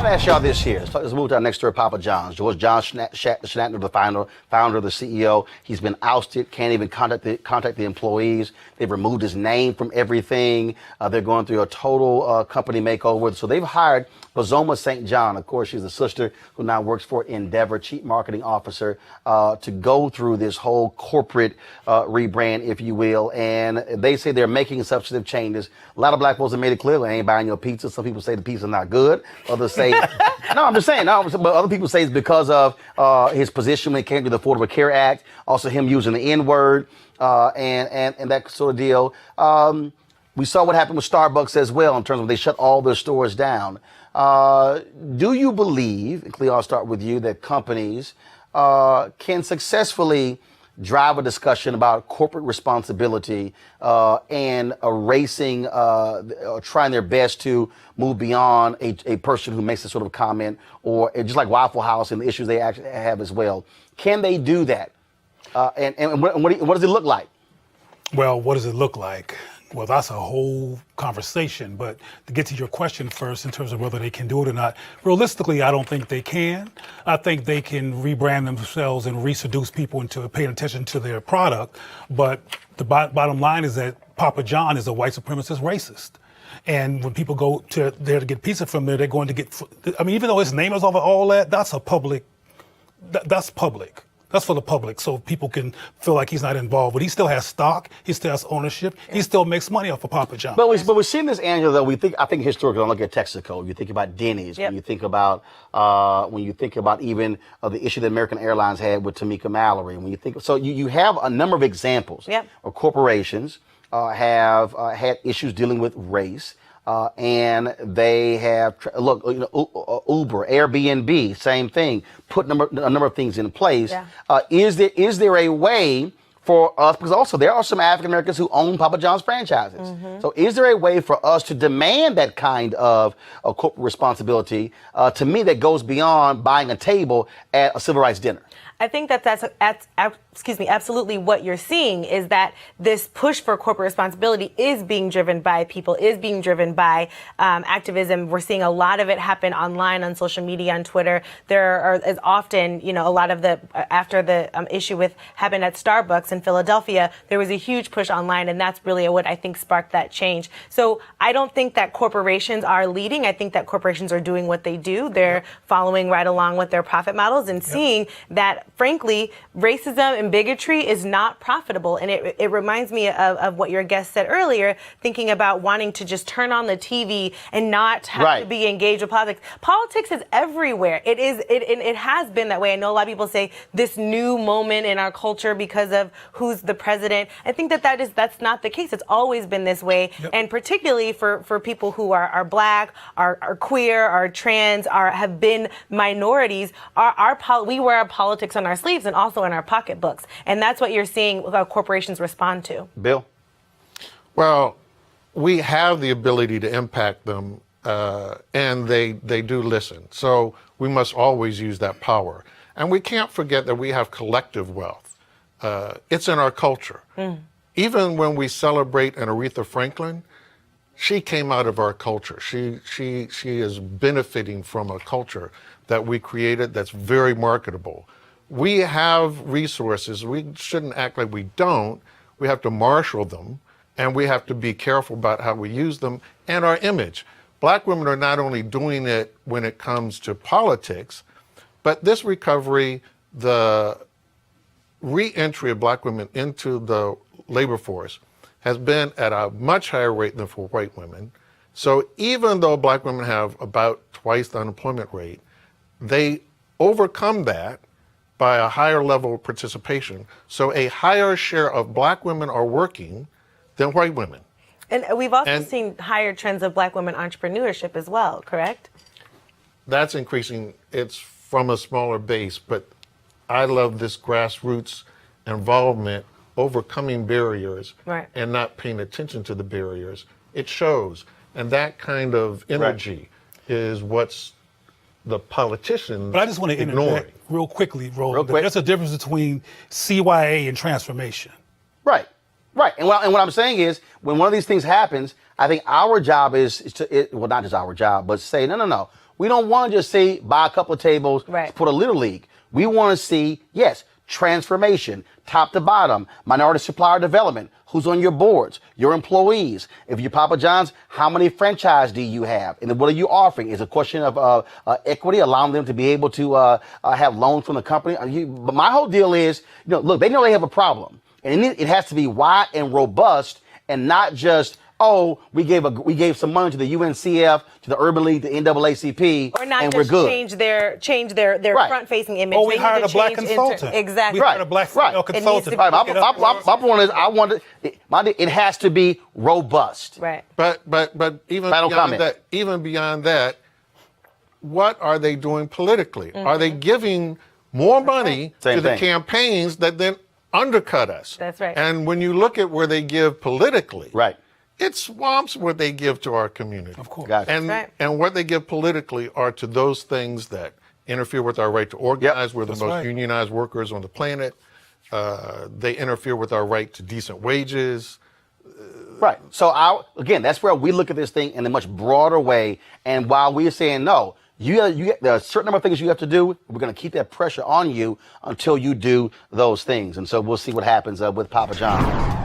to ask y'all this here. Let's move to our next story, Papa John's. George John Schnatter, the founder, the CEO, he's been ousted, can't even contact the employees. They've removed his name from everything. They're going through a total company makeover. So they've hired Bozoma Saint John. Of course, she's a sister who now works for Endeavor, chief marketing officer, to go through this whole corporate rebrand, if you will. And they say they're making substantive changes. A lot of black folks have made it clear they ain't buying your pizza. Some people say the pizza's not good. Others say, no, I'm just saying, no, but other people say it's because of his position when it came to the Affordable Care Act, also him using the N-word, and that sort of deal. We saw what happened with Starbucks as well in terms of they shut all their stores down. Do you believe, and Cleo, I'll start with you, that companies can successfully drive a discussion about corporate responsibility and erasing, trying their best to move beyond a person who makes a sort of comment, or just like Waffle House and the issues they actually have as well? Can they do that? And what does it look like? Well, what does it look like? Well, that's a whole conversation, but to get to your question first in terms of whether they can do it or not, realistically, I don't think they can. I think they can rebrand themselves and re-seduce people into paying attention to their product, but the bottom line is that Papa John is a white supremacist racist. And when people go to there to get pizza from there, they're going to get, I mean, even though his name is over all that, that's public. That's for the public, so people can feel like he's not involved. But he still has stock, he still has ownership, he still makes money off of Papa John. But we're seeing this, Angela, though. I think historically, don't look at Texaco. You think about Denny's. Yep. When you think about even the issue that American Airlines had with Tamika Mallory. When you think, so you have a number of examples. Yep. Of corporations have had issues dealing with race. And they have, Uber, Airbnb, same thing, put a number of things in place. Yeah. Is there a way for us, because also there are some African Americans who own Papa John's franchises. Mm-hmm. So is there a way for us to demand that kind of corporate responsibility, to me, that goes beyond buying a table at a civil rights dinner? I think that's absolutely what you're seeing is that this push for corporate responsibility is being driven by people, is being driven by activism. We're seeing a lot of it happen online, on social media, on Twitter. There is often, a lot of after the issue happened at Starbucks in Philadelphia, there was a huge push online, and that's really what I think sparked that change. So I don't think that corporations are leading. I think that corporations are doing what they do. They're following right along with their profit models and seeing that, frankly, racism and bigotry is not profitable. And it reminds me of what your guest said earlier, thinking about wanting to just turn on the TV and not have to be engaged with politics. Politics is everywhere. It has been that way. I know a lot of people say this new moment in our culture because of who's the president. I think that's not the case. It's always been this way. Yep. And particularly for people who are black, are queer, are trans, have been minorities, we wear our politics on our sleeves and also in our pocketbooks. And that's what you're seeing corporations respond to. Bill? Well, we have the ability to impact them, and they do listen. So we must always use that power. And we can't forget that we have collective wealth. It's in our culture. Mm. Even when we celebrate an Aretha Franklin, she came out of our culture. She is benefiting from a culture that we created that's very marketable. We have resources. We shouldn't act like we don't. We have to marshal them, and we have to be careful about how we use them and our image. Black women are not only doing it when it comes to politics, but this recovery, the re-entry of black women into the labor force has been at a much higher rate than for white women. So even though black women have about twice the unemployment rate, they overcome that by a higher level of participation. So a higher share of black women are working than white women. And we've also seen higher trends of black women entrepreneurship as well, correct? That's increasing. It's from a smaller base, but I love this grassroots involvement, overcoming barriers, and not paying attention to the barriers. It shows. And that kind of energy is what's the politicians But I just want to interject real quickly, Roland. There's a difference between CYA and transformation. Right. Right. And what I'm saying is, when one of these things happens, I think our job is to, well, not just our job, but say, no. We don't want to just say, buy a couple of tables, put a little league. We want to see, yes, transformation, top to bottom, minority supplier development, who's on your boards, your employees. If you're Papa John's, how many franchise do you have? And then what are you offering? Is a question of equity, allowing them to be able to have loans from the company. But my whole deal is, look, they know they have a problem. And it has to be wide and robust, and not just, we gave some money to the UNCF, to the Urban League, the NAACP, or not and just we're good. change their front-facing image. Or we hired a black consultant. Exactly. We hired a black female consultant. Right. My point is, it has to be robust. Right. But even beyond that, what are they doing politically? Mm-hmm. Are they giving more money to the campaigns that then undercut us? That's right. And when you look at where they give politically, right, it swamps what they give to our community. Of course. Gotcha. And what they give politically are to those things that interfere with our right to organize. Yep. We're the most unionized workers on the planet. They interfere with our right to decent wages. Right. So again, that's where we look at this thing in a much broader way. And while we're saying no, there are a certain number of things you have to do. We're going to keep that pressure on you until you do those things. And so we'll see what happens with Papa John.